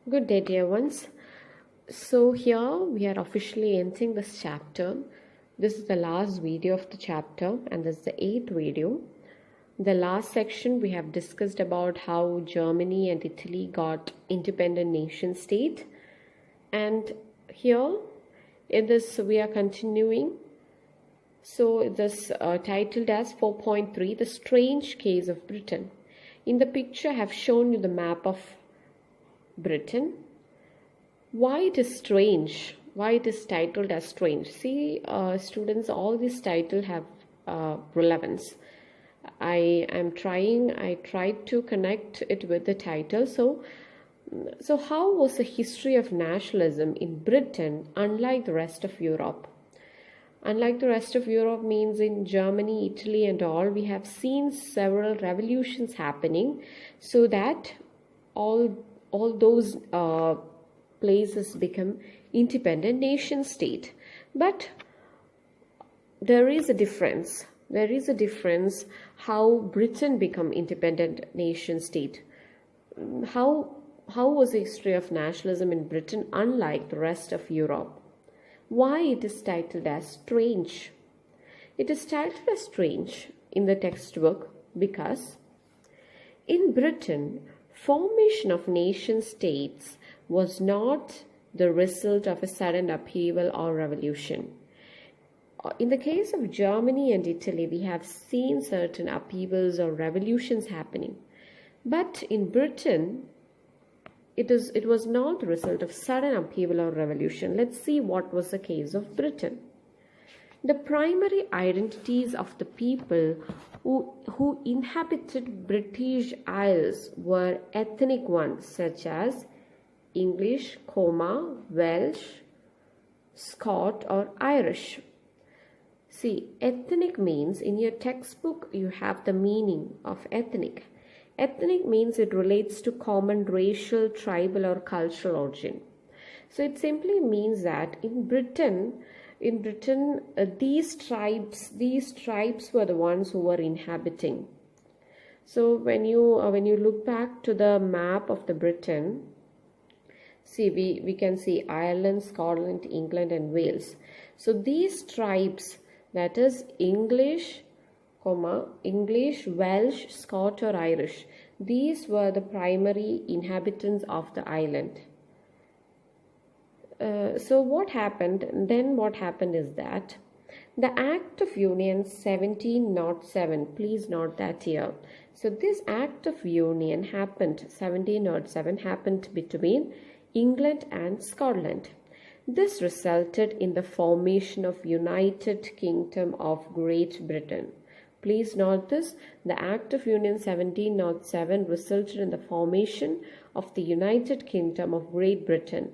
Good day, dear ones. So here we are officially ending this chapter. This is the last video of the chapter and this is the 8th video. The last section we have discussed about how Germany and Italy got independent nation state, and here in this we are continuing. So this titled as 4.3, The Strange Case of Britain. In the picture I have shown you the map of Britain. Why it is strange? Why it is titled as strange? See, students, all these titles have relevance. I tried to connect it with the title. So how was the history of nationalism in Britain unlike the rest of Europe? Unlike the rest of Europe means in Germany, Italy and all, we have seen several revolutions happening so that all those places become independent nation state. But there is a difference. There is a difference how Britain become independent nation state. How was the history of nationalism in Britain unlike the rest of Europe? Why it is titled as strange? It is titled as strange in the textbook because in Britain, formation of nation states was not the result of a sudden upheaval or revolution. In the case of Germany and Italy, we have seen certain upheavals or revolutions happening. But in Britain, it was not the result of sudden upheaval or revolution. Let's see what was the case of Britain. The primary identities of the people who inhabited British Isles were ethnic ones such as English, Welsh, Scot or Irish. See, ethnic means in your textbook you have the meaning of ethnic. Ethnic means it relates to common racial, tribal or cultural origin. So it simply means that in Britain, these tribes were the ones who were inhabiting. So when you look back to the map of the Britain, see we can see Ireland, Scotland, England and Wales. So these tribes, that is English, Welsh, Scot or Irish, these were the primary inhabitants of the island. So what happened is that the Act of Union 1707, please note that here. So this Act of Union happened, 1707 happened between England and Scotland. This resulted in the formation of United Kingdom of Great Britain. Please note this, the Act of Union 1707 resulted in the formation of the United Kingdom of Great Britain,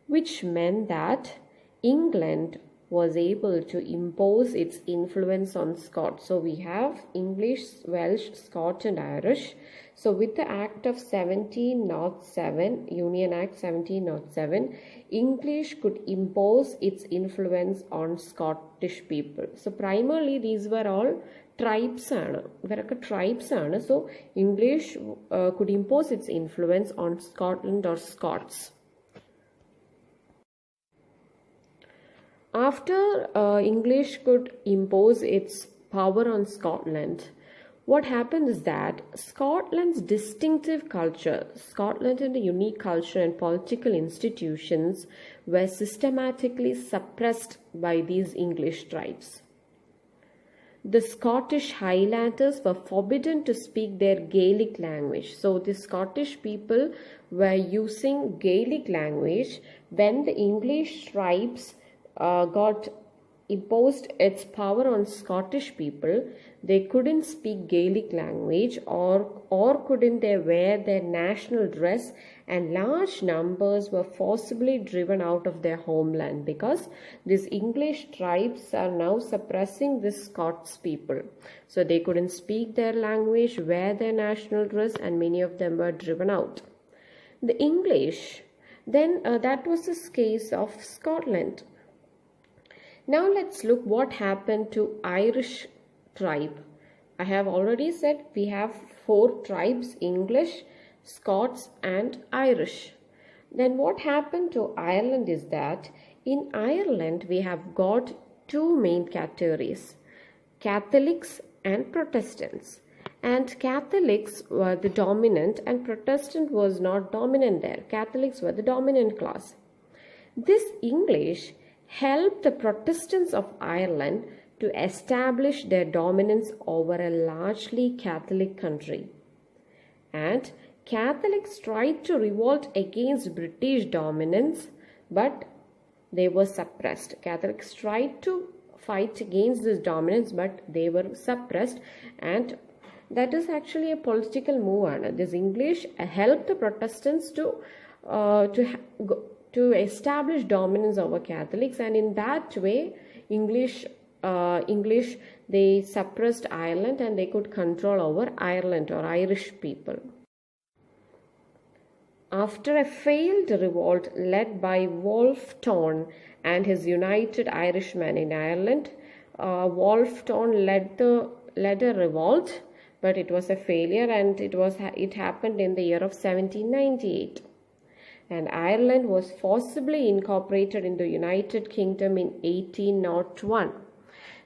which meant that England was able to impose its influence on Scots. So we have English, Welsh, Scot and Irish. So with the Act of 1707, Union Act 1707, English could impose its influence on Scottish people. So primarily these were all tribes. So English could impose its influence on Scotland or Scots. After English could impose its power on Scotland, what happened is that Scotland's distinctive culture, Scotland and a unique culture and political institutions were systematically suppressed by these English tribes. The Scottish Highlanders were forbidden to speak their Gaelic language. So the Scottish people were using Gaelic language. When the English tribes got imposed its power on Scottish people, they couldn't speak Gaelic language or couldn't they wear their national dress, and large numbers were forcibly driven out of their homeland because these English tribes are now suppressing the Scots people. So they couldn't speak their language, wear their national dress, and many of them were driven out. The English, then that was the case of Scotland. Now let's look what happened to Irish tribe. I have already said we have 4 tribes: English, Scots and Irish. Then what happened to Ireland is that in Ireland we have got two main categories, Catholics and Protestants. And Catholics were the dominant and Protestant was not dominant there. Catholics were the dominant class. This English helped the Protestants of Ireland to establish their dominance over a largely Catholic country. And Catholics tried to revolt against British dominance, but they were suppressed. Catholics tried to fight against this dominance, but they were suppressed, and that is actually a political move. This English helped the Protestants to establish dominance over Catholics, and in that way, English they suppressed Ireland and they could control over Ireland or Irish people. After a failed revolt led by Wolfe Tone and his United Irishmen in Ireland, Wolfe Tone led a revolt, but it was a failure, and it happened in the year of 1798. And Ireland was forcibly incorporated in the United Kingdom in 1801.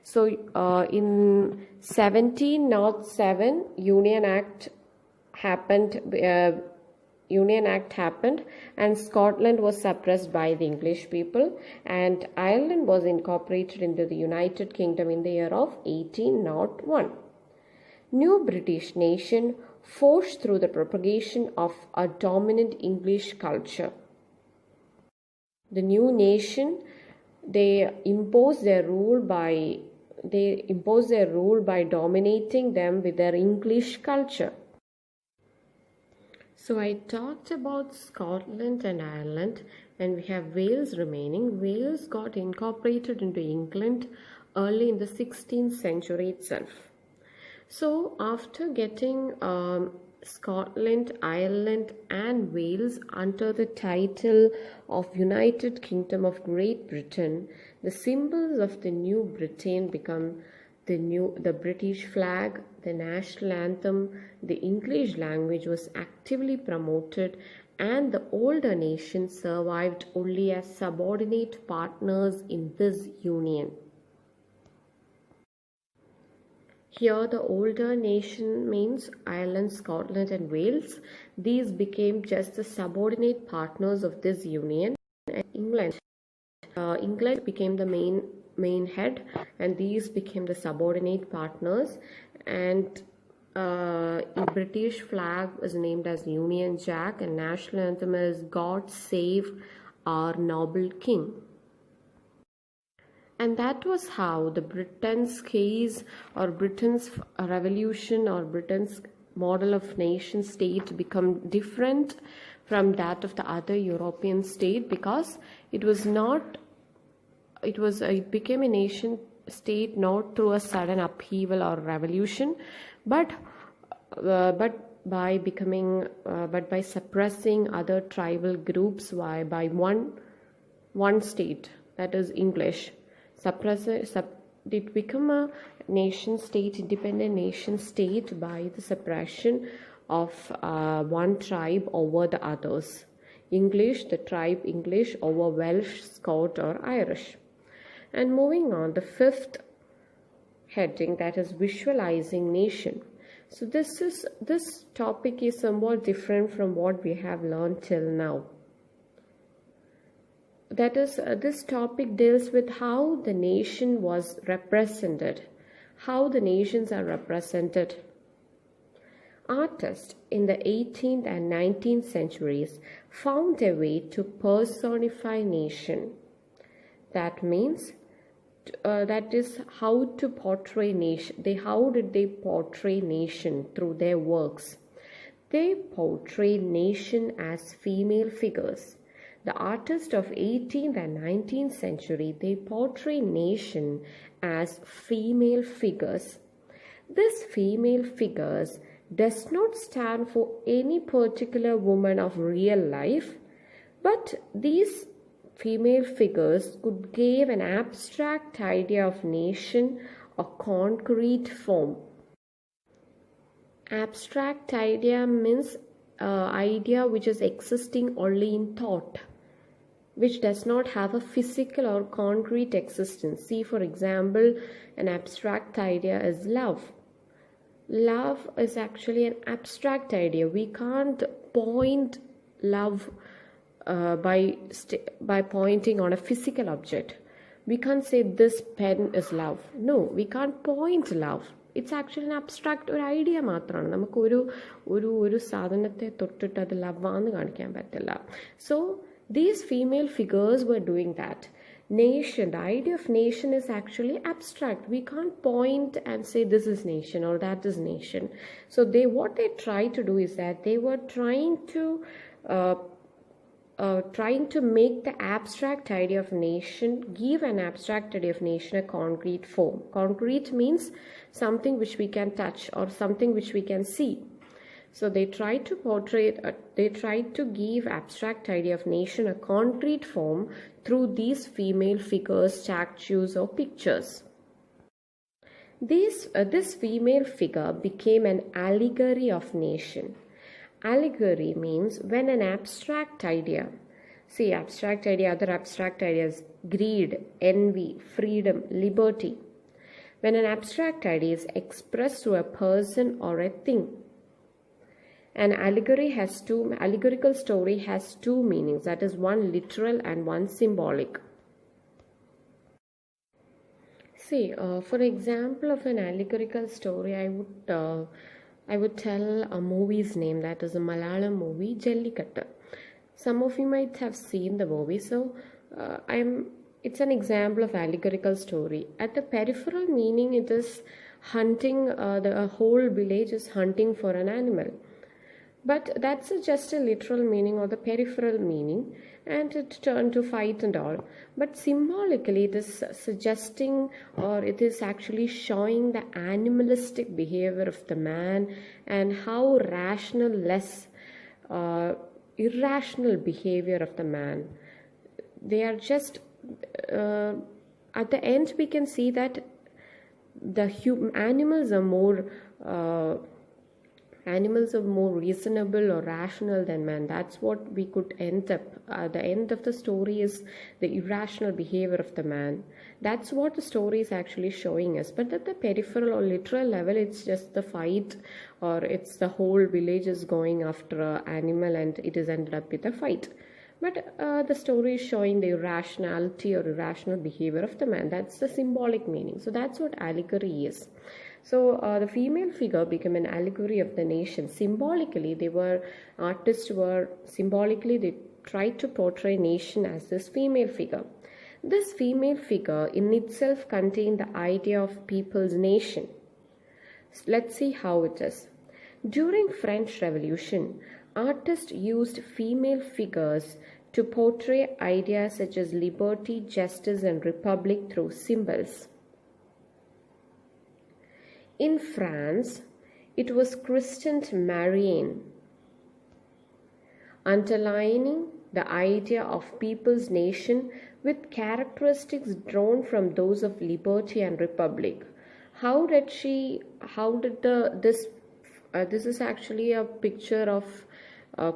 So in 1707, Union Act happened. And Scotland was suppressed by the English people, and Ireland was incorporated into the United Kingdom in the year of 1801. New British nation forced through the propagation of a dominant English culture. The new nation, they imposed their rule by dominating them with their English culture. So I talked about Scotland and Ireland, and we have Wales remaining. Wales got incorporated into England early in the 16th century itself. So after getting Scotland, Ireland and Wales under the title of United Kingdom of Great Britain, the symbols of the new Britain become the British flag, the national anthem, the English language was actively promoted, and the older nations survived only as subordinate partners in this union. Here the older nation means Ireland, Scotland and Wales. These became just the subordinate partners of this union. And England became the main head, and these became the subordinate partners, and British flag was named as Union Jack, and national anthem is God Save Our Noble King. And that was how the Britain's case, or Britain's revolution, or Britain's model of nation state become different from that of the other European state, because it became a nation state not through a sudden upheaval or revolution, but by suppressing other tribal groups by one state, that is English. It became a nation state, independent nation state, by the suppression of one tribe over the others. The tribe English over Welsh, Scot or Irish. And moving on, the fifth heading, that is visualizing nation. So this topic is somewhat different from what we have learned till now. That is, this topic deals with how the nation was represented, how the nations are represented. Artists in the 18th and 19th centuries found a way to personify nation. That means, that is how to portray nation. How did they portray nation through their works? They portrayed nation as female figures. The artists of 18th and 19th century, they portray nation as female figures. These female figures does not stand for any particular woman of real life, but these female figures could give an abstract idea of nation a concrete form. Abstract idea means idea which is existing only in thought, which does not have a physical or concrete existence. See, for example, an abstract idea is love. Love is actually an abstract idea. We can't point love by pointing on a physical object. We can't say this pen is love. No, we can't point love. It's actually an abstract ഒരു idea മാത്രമാണ്. നമുക്കൊരു ഒരു ഒരു സാധനത്തെ തൊട്ടിട്ട് അത് ലവാന്ന് കാണിക്കാൻ പറ്റില്ല. So these female figures were doing that. Nation, the idea of nation is actually abstract. We can't point and say this is nation or that is nation. So what they try to do is that they were trying to make the abstract idea of nation, give an abstract idea of nation a concrete form. Concrete means something which we can touch or something which we can see. So they tried to give abstract idea of nation a concrete form through these female figures, statues or pictures. This female figure became an allegory of nation. Allegory means when an abstract idea, see abstract idea, other abstract ideas, greed, envy, freedom, liberty. When an abstract idea is expressed through a person or a thing. An allegorical story has two meanings, that is one literal and one symbolic. See, for example of an allegorical story, I would tell a movie's name, that is a Malayalam movie, Jallikattu. Some of you might have seen the movie, so it's an example of allegorical story. At the peripheral meaning, it is hunting, the whole village is hunting for an animal. But that's just a literal meaning or the peripheral meaning, and it turned to fight and all. But symbolically it is suggesting, or it is actually showing the animalistic behavior of the man and how rational, less irrational behavior of the man. They are just at the end we can see that the animals are more reasonable or rational than man. That's what we could end up. The end of the story is the irrational behavior of the man. That's what the story is actually showing us. But at the peripheral or literal level, it's just the fight, or it's the whole village is going after an animal and it is ended up with a fight. But the story is showing the irrationality or irrational behavior of the man. That's the symbolic meaning. So that's what allegory is. So the female figure became an allegory of the nation. Symbolically, they tried to portray nation as this female figure. This female figure in itself contained the idea of people's nation. Let's see how it is. During French Revolution, artists used female figures to portray ideas such as liberty, justice, and republic through symbols. In France, it was christened Marianne, underlining the idea of people's nation with characteristics drawn from those of liberty and republic. This is actually a picture of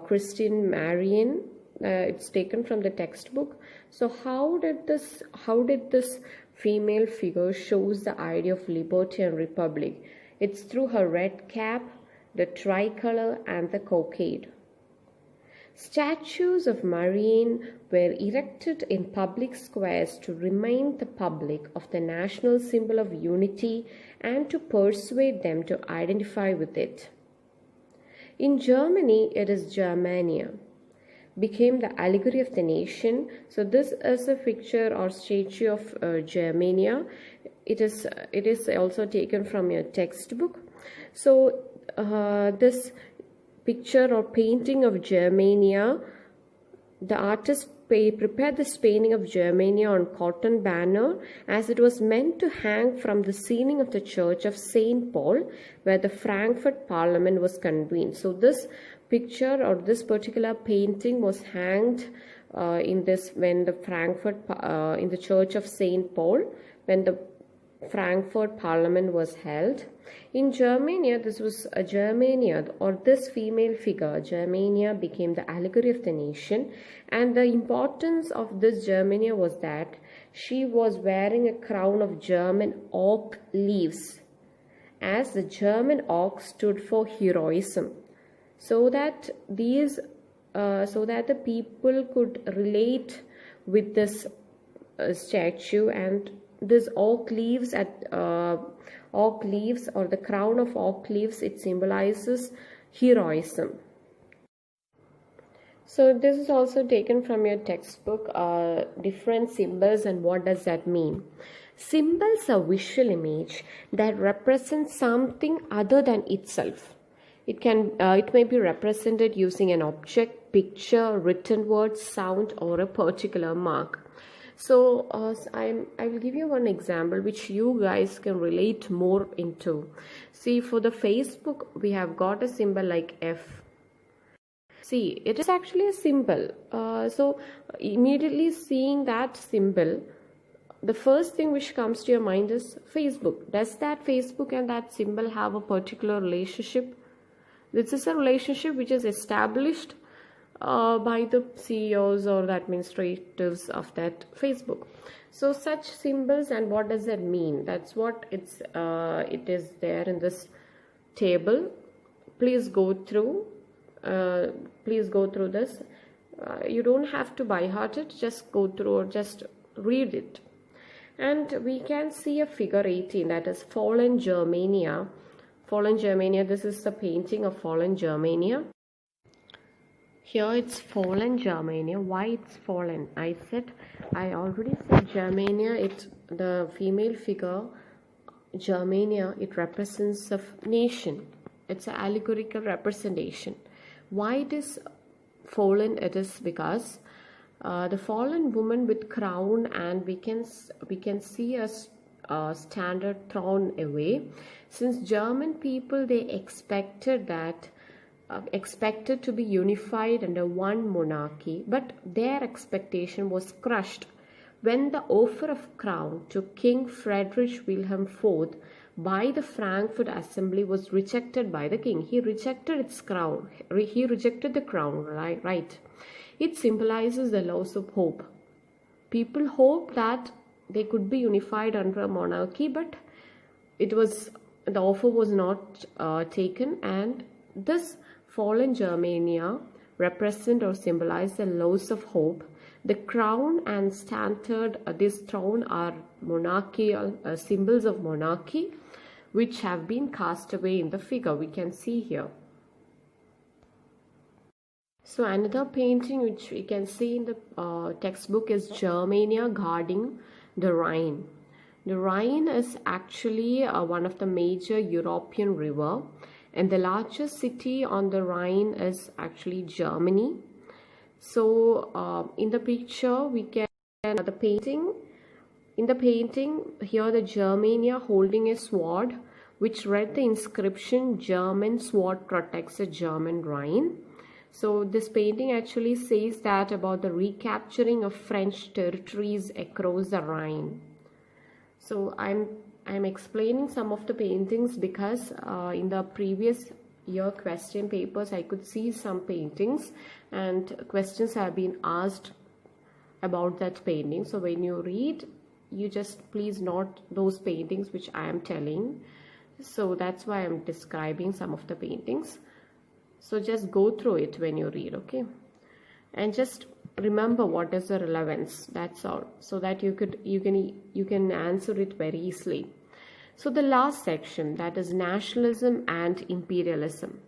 Christine Marianne. It's taken from the textbook. So how did this female figure shows the idea of liberty and republic? It's through her red cap, the tricolor, and the cockade. Statues of Marianne were erected in public squares to remind the public of the national symbol of unity and to persuade them to identify with it. In Germany, it is Germania became the allegory of the nation. So this is a picture or statue of Germania. It is also taken from your textbook. So this picture or painting of Germania, the artist prepared this painting of Germania on cotton banner, as it was meant to hang from the ceiling of the church of St. Paul, where the Frankfurt Parliament was convened. So this picture or this particular painting was hanged in the church of St. Paul, when the Frankfurt Parliament was held. In Germania, this was a Germania, or this female figure, Germania, became the allegory of the nation. And the importance of this Germania was that she was wearing a crown of German oak leaves, as the German oak stood for heroism, so that the people could relate with this statue. And this oak leaves or the crown of oak leaves, it symbolizes heroism. So this is also taken from your textbook, different symbols and what does that mean. Symbols are visual image that represent something other than itself. It may be represented using an object, picture, written word, sound, or a particular mark. So I will give you one example which you guys can relate more into. See, for the Facebook, we have got a symbol like F. See, it is actually a symbol. So immediately seeing that symbol, the first thing which comes to your mind is Facebook. Does that Facebook and that symbol have a particular relationship? This is a relationship which is established by the CEOs or the administrators of that Facebook. So such symbols, and what does that mean? That's what it is there in this table. Please go through this. You don't have to by heart it, just go through or just read it. And we can see a figure 18, that is fallen Germania. Fallen Germania, this is the painting of fallen Germania. Here it's fallen Germania. Why it's fallen? I already said Germania, the female figure, Germania, it represents a nation. It's an allegorical representation. Why it is fallen? It is because the fallen woman with crown, and we can see a standard thrown away. Since German people, they expected to be unified under one monarchy, but their expectation was crushed when the offer of crown to King Friedrich Wilhelm IV by the Frankfurt Assembly was rejected by the king. He rejected its crown. He rejected the crown, right? It symbolizes the loss of hope. People hoped that they could be unified under a monarchy, but the offer was not taken, and this fallen Germania represent or symbolize the loss of hope. The crown and standard, this throne, are monarchical symbols of monarchy, which have been cast away in the figure we can see here. So another painting which we can see in the textbook is Germania guarding the Rhine. The Rhine is actually one of the major European river, and the largest city on the Rhine is actually Germany. So in the picture we can the painting. In the painting here, the Germania holding a sword which read the inscription, "German sword protects the German Rhine." So this painting actually says that about the recapturing of French territories across the Rhine. So I'm explaining some of the paintings because in the previous year question papers I could see some paintings and questions have been asked about that painting. So when you read, you just please note those paintings which I am telling. So that's why I'm describing some of the paintings. So just go through it when you read, okay? And just remember what is the relevance, that's all, so that you can answer it very easily. So the last section, that is nationalism and imperialism.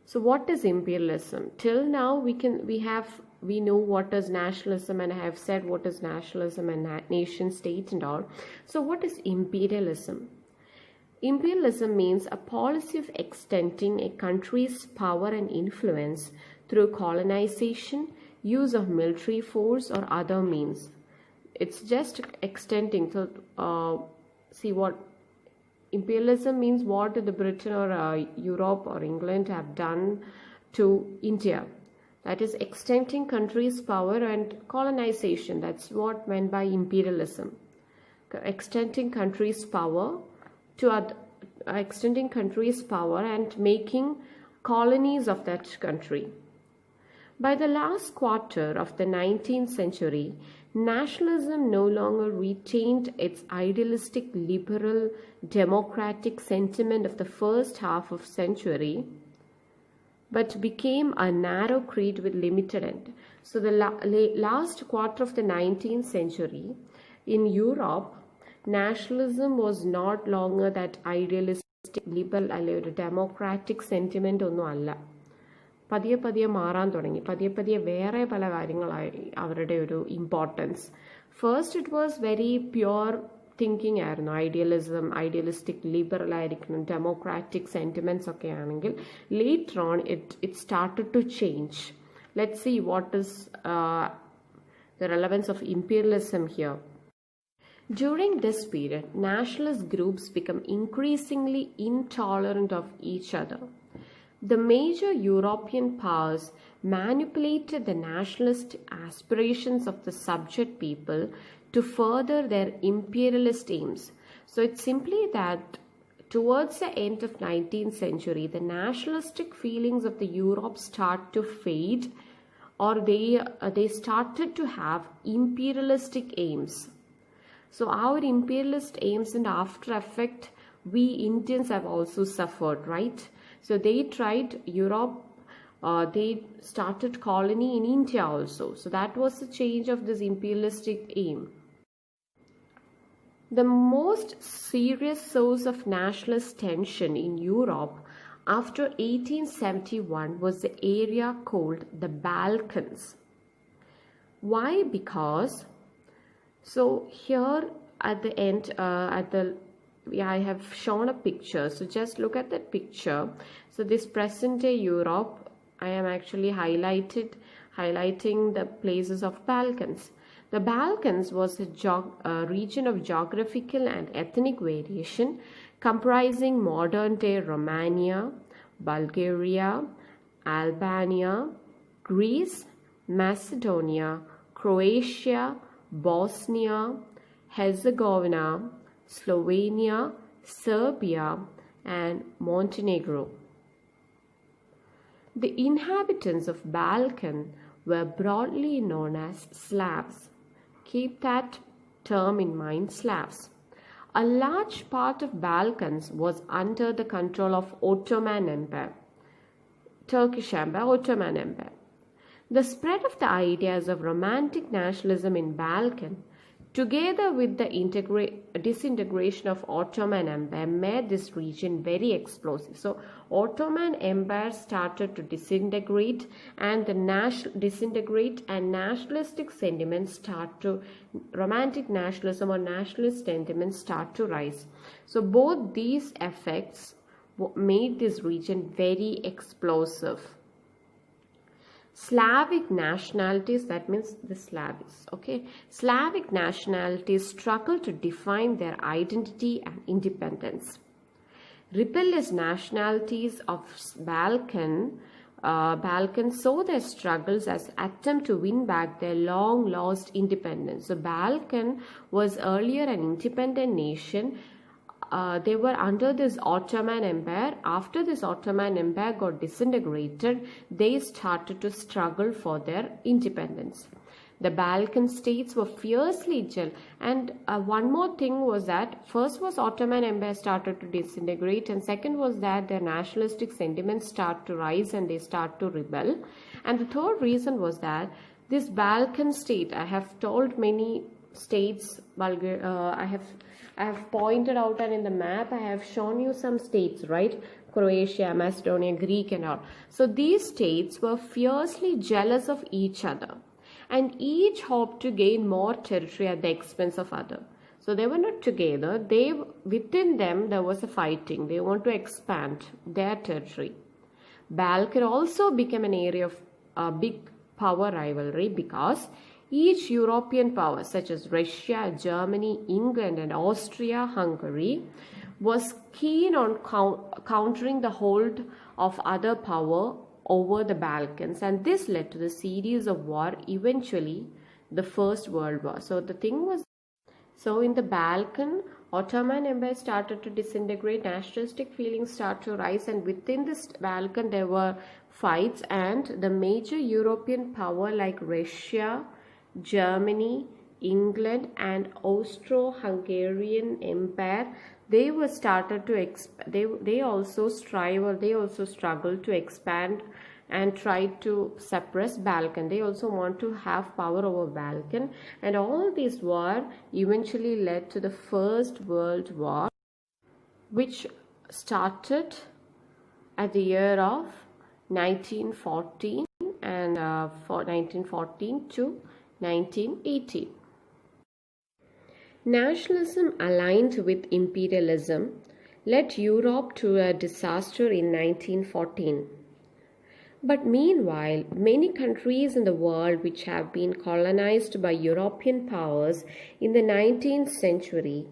So what is imperialism? Till now we know what is nationalism, and I have said what is nationalism and nation state and all. So what is imperialism? Imperialism means a policy of extending a country's power and influence through colonization, use of military force or other means. It's just extending. So see what imperialism means, what the Britain or Europe or England have done to India. That is extending countries' power and colonization. That's what meant by imperialism. extending countries' power and making colonies of that country. By the last quarter of the 19th century, nationalism no longer retained its idealistic liberal democratic sentiment of the first half of the century, but became a narrow creed with limited end. So the last quarter of the 19th century, in Europe, nationalism was not longer that idealistic liberal or democratic sentiment ഒന്നും അല്ല. പതിയെ മാറാൻ തുടങ്ങി. പതിയെ വേറെ പല കാര്യങ്ങളായി അവരുടെ ഒരു importance. First it was very pure thinking ആയിരുന്നു. ഐഡിയലിസ്റ്റിക് ലിബറൽ ആയിരിക്കണം, ഡെമോക്രാറ്റിക് സെന്റിമെന്റ്സ് ഒക്കെ ആണെങ്കിൽ later on it started to change. Let's see what is the relevance of imperialism here. During this period, nationalist groups become increasingly intolerant of each other. The major European powers manipulated the nationalist aspirations of the subject people to further their imperialist aims. So it's simply that towards the end of 19th century, the nationalistic feelings of the Europe start to fade, or they started to have imperialistic aims. So our imperialist aims and after effect, we Indians have also suffered, right? So they tried Europe, they started colony in India also. So that was the change of this imperialistic aim. The most serious source of nationalist tension in Europe after 1871 was the area called the Balkans. Why? Because, so here at the end, I have shown a picture. So just look at that picture. So this present day Europe, I am actually highlighting the places of Balkans. The Balkans was a region of geographical and ethnic variation comprising modern day Romania, Bulgaria, Albania, Greece, Macedonia, Croatia, Bosnia, Herzegovina, Slovenia, Serbia, and Montenegro. The inhabitants of Balkan were broadly known as Slavs. Keep that term in mind, Slavs. A large part of Balkans was under the control of Ottoman Empire, Turkish Empire, Ottoman Empire. The spread of the ideas of romantic nationalism in Balkan, together with the disintegration of Ottoman Empire, made this region very explosive. So Ottoman Empire started to disintegrate, and nationalistic sentiments romantic nationalism or nationalist sentiments start to rise. So both these effects made this region very explosive. Slavic nationalities, that means the Slavs, okay? Slavic nationalities struggle to define their identity and independence. Rebellious nationalities of Balkans saw their struggles as attempt to win back their long lost independence. So Balkan was earlier an independent nation. They were under this Ottoman Empire. After this Ottoman Empire got disintegrated, they started to struggle for their independence. The Balkan states were fiercely jealous. And one more thing was that first was Ottoman Empire started to disintegrate, and second was that their nationalistic sentiments start to rise and they start to rebel. And the third reason was that this Balkan state, I have told many states, I have pointed out, and in the map I have shown you some states, right? Croatia, Macedonia, Greek and all. So these states were fiercely jealous of each other, and each hoped to gain more territory at the expense of other. So they were not together. Within them there was a fighting. They want to expand their territory. Balkan also became an area of big power rivalry because each European power, such as Russia, Germany, England, and Austria-Hungary, was keen on countering the hold of other power over the Balkans, and this led to the series of war, eventually the First World War. So the thing was, So in the Balkan, Ottoman Empire started to disintegrate, nationalistic feelings started to rise, and within this Balkan there were fights, and the major European power like Russia, Germany, England and Austro-Hungarian Empire, they were started to they also strive, or they also struggle to expand and try to suppress Balkan. They also want to have power over Balkan, and all these war eventually led to the First World War, which started at the year of 1914 and for 1914 to 1918. Nationalism aligned with imperialism led Europe to a disaster in 1914. But meanwhile, many countries in the world which have been colonized by European powers in the 19th century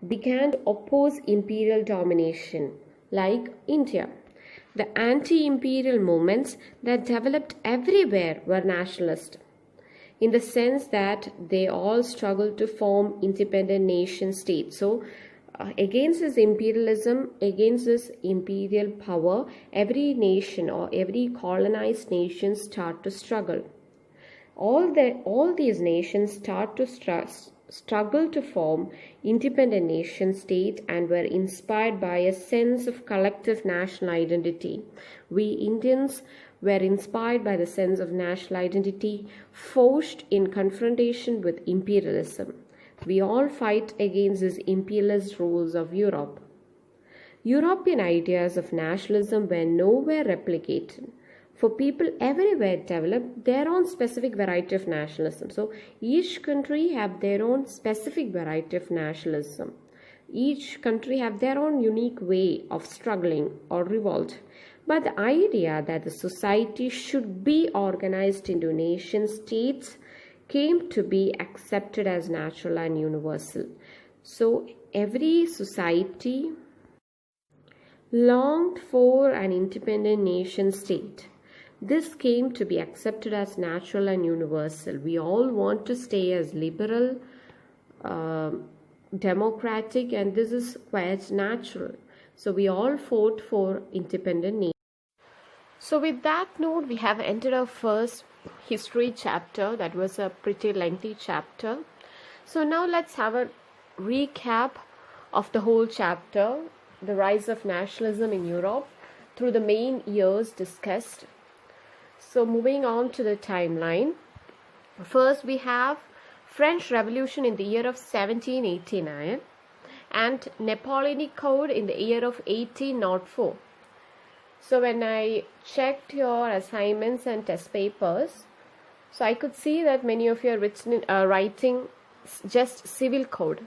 began to oppose imperial domination, like India. The anti-imperial movements that developed everywhere were nationalist, in the sense that they all struggled to form independent nation states. So against this imperialism, against this imperial power, every nation or every colonized nation start to struggle. All these nations start to struggle to form independent nation state and were inspired by a sense of collective national identity. We Indians were inspired by the sense of national identity forged in confrontation with imperialism. We all fight against these imperialist rules of Europe. European ideas of nationalism were nowhere replicated, for people everywhere developed their own specific variety of nationalism. So each country have their own specific variety of nationalism. Each country have their own unique way of struggling or revolt. But the idea that the society should be organized into nation states came to be accepted as natural and universal. So every society longed for an independent nation state. This came to be accepted as natural and universal. We all want to stay as liberal, democratic, and this is quite natural. So we all fought for independent nation. So with that note, we have entered our first history chapter. That was a pretty lengthy chapter. So now let's have a recap of the whole chapter, the rise of nationalism in Europe through the main years discussed. So moving on to the timeline. First we have French Revolution in the year of 1789 and Napoleonic Code in the year of 1804. So when I checked your assignments and test papers, so I could see that many of you are writing just civil code.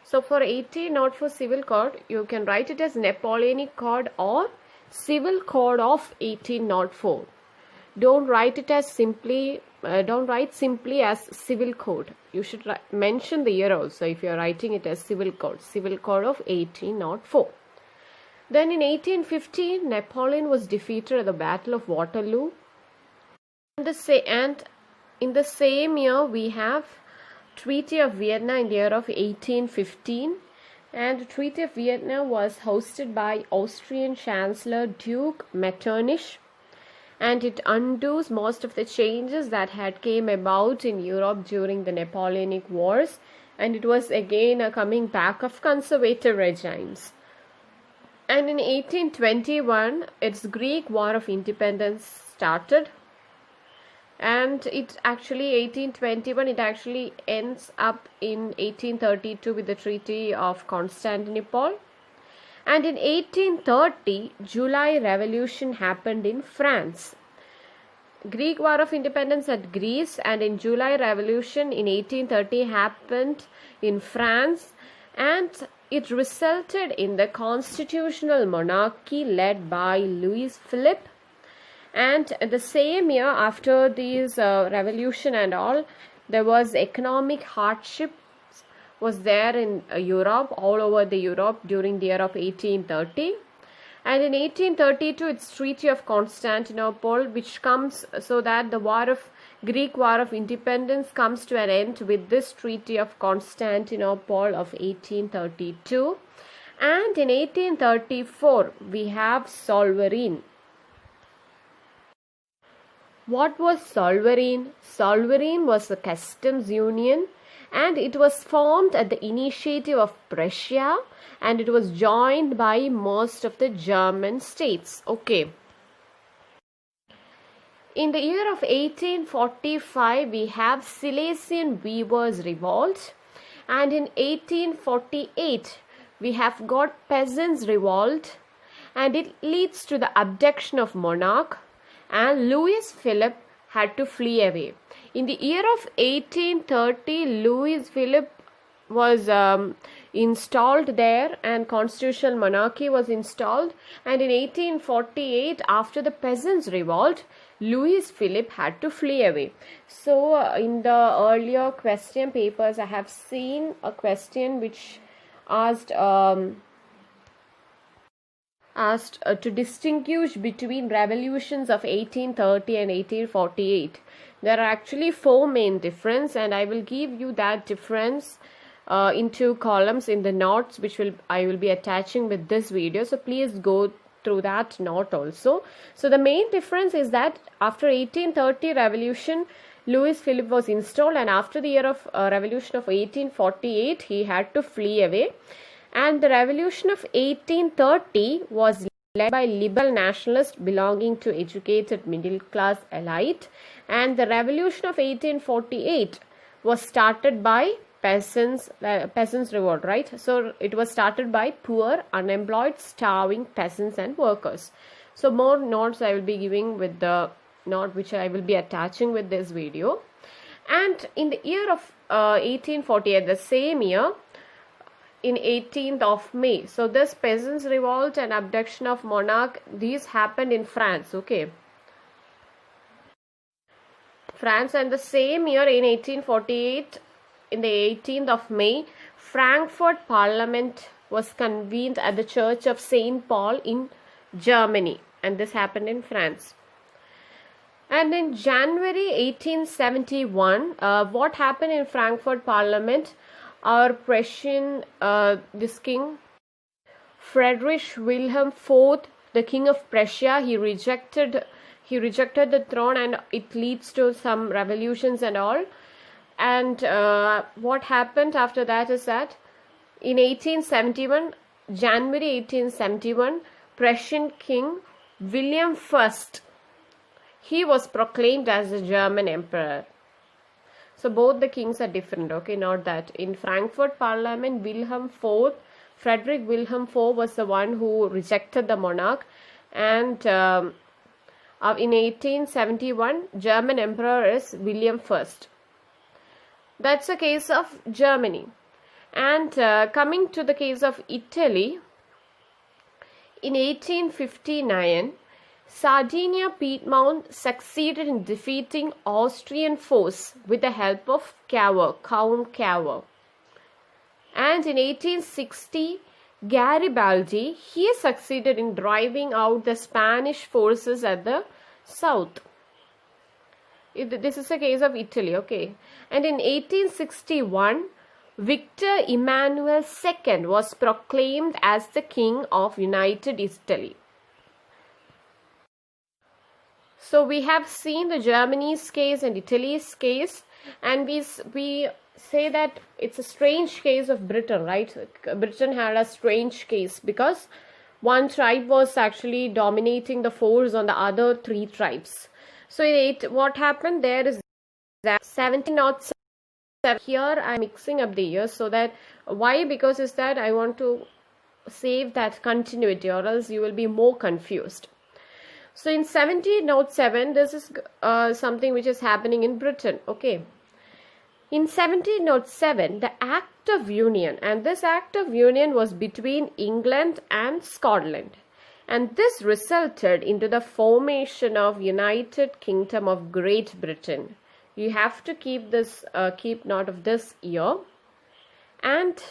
So for 1804 civil code, you can write it as Napoleonic Code or Civil Code of 1804. Don't write it as simply. Don't write simply as civil code. You should mention the year also if you are writing it as civil code. Civil Code of 1804. Then in 1815, Napoleon was defeated at the Battle of Waterloo. And in the same year, we have Treaty of Vienna in the year of 1815. And the Treaty of Vienna was hosted by Austrian Chancellor Duke Metternich. And it undoes most of the changes that had came about in Europe during the Napoleonic Wars. And it was again a coming back of conservative regimes. And in 1821, its Greek War of Independence started. And it actually, 1821, it actually ends up in 1832 with the Treaty of Constantinople. And in 1830, July Revolution happened in France. Greek War of Independence at Greece, and in July Revolution in 1830 happened in France, and it resulted in the constitutional monarchy led by Louis Philippe. And the same year, after this revolution and all, there was economic hardship was there in Europe, all over the Europe during the year of 1830. And in 1832, it's Treaty of Constantinople, which comes so that the war of Greek War of Independence comes to an end with this Treaty of Constantinople of 1832. And in 1834, we have Solvereign. What was Solvereign? Solvereign was a customs union, and it was formed at the initiative of Prussia, and it was joined by most of the German states. Okay. In the year of 1845, we have Silesian Weavers' Revolt, and in 1848, we have got Peasants' Revolt, and it leads to the abduction of monarch, and Louis Philippe had to flee away. In the year of 1830, Louis Philippe was installed there, and constitutional monarchy was installed, and in 1848, after the Peasants' Revolt, Louis Philippe had to flee away. So in the earlier question papers, I have seen a question which asked to distinguish between revolutions of 1830 and 1848. There are actually 4 main differences, and I will give you that difference in 2 columns in the notes which I will be attaching with this video. So please go through that note also. So the main difference is that after 1830 revolution, Louis Philippe was installed, and after the year of revolution of 1848, he had to flee away. And the revolution of 1830 was led by liberal nationalists belonging to educated middle class elite, and the revolution of 1848 was started by peasants revolt, right? So it was started by poor, unemployed, starving peasants and workers. So more notes I will be giving with the note which I will be attaching with this video. And in the year of 1848, the same year, in 18th of May, so this peasants revolt and abduction of monarch, these happened in France. Okay, France. And the same year in 1848, in the 18th of May, Frankfurt Parliament was convened at the Church of St. Paul in Germany, and this happened in France. And in January 1871, what happened in Frankfurt Parliament? Our Prussian, this king, Friedrich Wilhelm IV, the king of Prussia, he rejected the throne, and it leads to some revolutions and all. And what happened after that is that in 1871, January 1871, Prussian king William I, he was proclaimed as the German emperor. So both the kings are different, okay, not that. In Frankfurt Parliament, Friedrich Wilhelm IV was the one who rejected the monarch, and in 1871, German emperor is William I. That's the case of Germany. And coming to the case of Italy, in 1859, Sardinia Piedmont succeeded in defeating Austrian force with the help of Count Cavour. And in 1860, Garibaldi, he succeeded in driving out the Spanish forces at the south. This is a case of Italy, okay. And in 1861, Victor Emmanuel II was proclaimed as the king of United Italy. So we have seen the Germany's case and Italy's case, and we say that it's a strange case of Britain, right? Britain had a strange case because one tribe was actually dominating the force on the other 3 tribes. So what happened there is that 1707, here I'm mixing up the years, so that why? Because is that I want to save that continuity, or else you will be more confused. So in 1707, this is something which is happening in Britain, okay. In 1707, the Act of Union, and this Act of Union was between England and Scotland, and this resulted into the formation of United Kingdom of Great Britain. You have to keep note of this year. And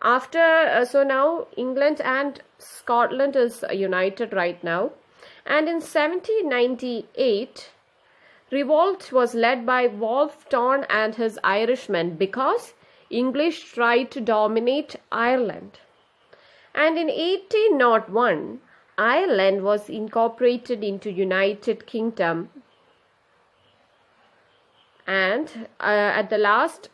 after, so now England and Scotland is united right now. And in 1798, Revolt was led by Wolfe Tone and his Irishmen because English tried to dominate Ireland. And in 1801, Ireland was incorporated into United Kingdom. And at last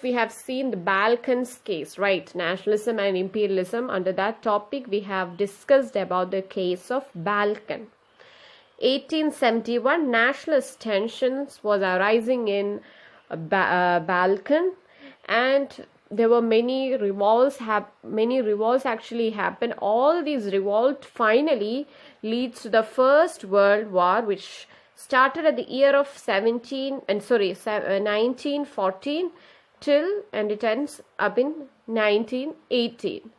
we have seen the Balkans case, right? Nationalism and imperialism. Under that topic, we have discussed about the case of Balkan. 1871, nationalist tensions was arising in Balkan, and there were many revolts actually happened. All these revolts finally leads to the First World War, which started at the year of 1914 and it ends up in 1918.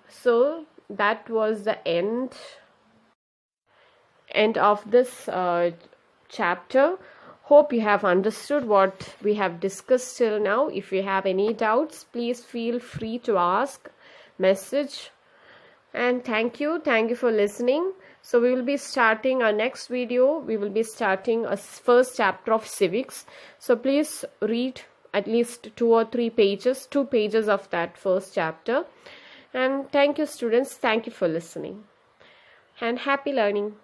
So that was the end of this chapter. Hope you have understood what we have discussed till now. If you have any doubts, please feel free to ask, message. And thank you for listening. So we will be starting our next video. We will be starting a first chapter of civics. So please read at least 2 or 3 pages, 2 pages of that first chapter. And thank you, students. Thank you for listening. And happy learning.